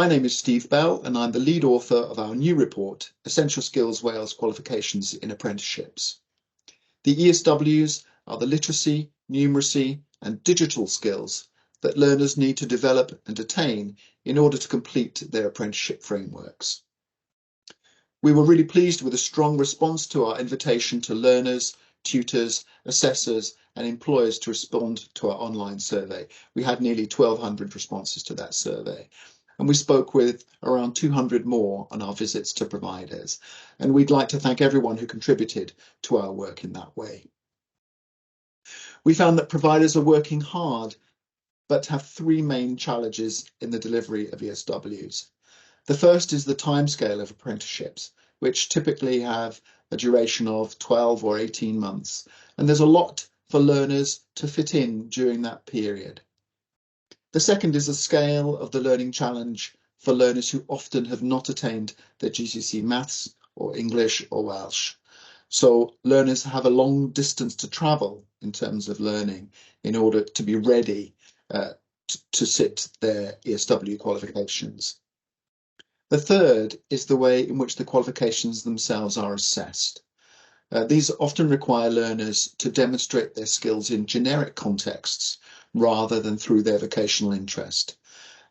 My name is Steve Bell and I'm the lead author of our new report, Essential Skills Wales Qualifications in Apprenticeships. The ESWs are the literacy, numeracy and digital skills that learners need to develop and attain in order to complete their apprenticeship frameworks. We were really pleased with a strong response to our invitation to learners, tutors, assessors and employers to respond to our online survey. We had nearly 1,200 responses to that survey. And we spoke with around 200 more on our visits to providers. And we'd like to thank everyone who contributed to our work in that way. We found that providers are working hard, but have three main challenges in the delivery of ESWs. The first is the timescale of apprenticeships, which typically have a duration of 12 or 18 months. And there's a lot for learners to fit in during that period. The second is the scale of the learning challenge for learners who often have not attained their GCSE maths or English or Welsh. So learners have a long distance to travel in terms of learning in order to be ready to sit their ESW qualifications. The third is the way in which the qualifications themselves are assessed. These often require learners to demonstrate their skills in generic contexts rather than through their vocational interest.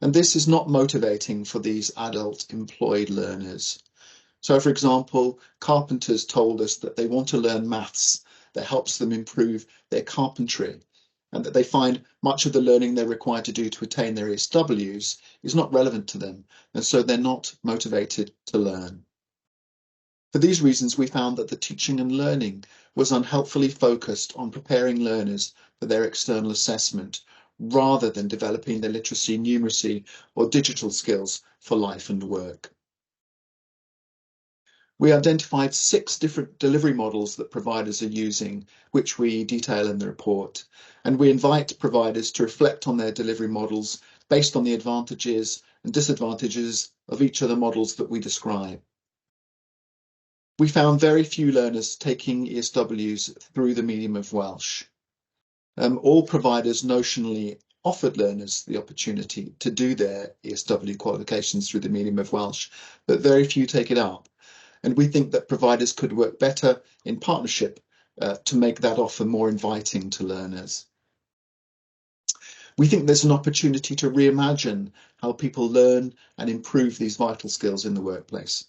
And this is not motivating for these adult employed learners. So, for example, carpenters told us that they want to learn maths that helps them improve their carpentry, and that they find much of the learning they're required to do to attain their ESWs is not relevant to them, and so they're not motivated to learn. For these reasons, we found that the teaching and learning was unhelpfully focused on preparing learners for their external assessment, rather than developing their literacy, numeracy, or digital skills for life and work. We identified 6 different delivery models that providers are using, which we detail in the report, and we invite providers to reflect on their delivery models based on the advantages and disadvantages of each of the models that we describe. We found very few learners taking ESWs through the medium of Welsh. All providers notionally offered learners the opportunity to do their ESW qualifications through the medium of Welsh, but very few take it up. And we think that providers could work better in partnership to make that offer more inviting to learners. We think there's an opportunity to reimagine how people learn and improve these vital skills in the workplace.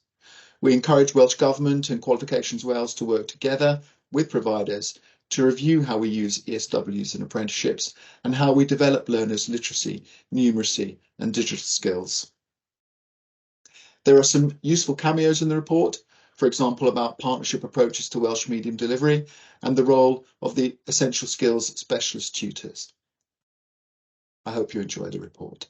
We encourage Welsh Government and Qualifications Wales to work together with providers to review how we use ESWs in apprenticeships and how we develop learners' literacy, numeracy and digital skills. There are some useful cameos in the report, for example, about partnership approaches to Welsh medium delivery and the role of the essential skills specialist tutors. I hope you enjoy the report.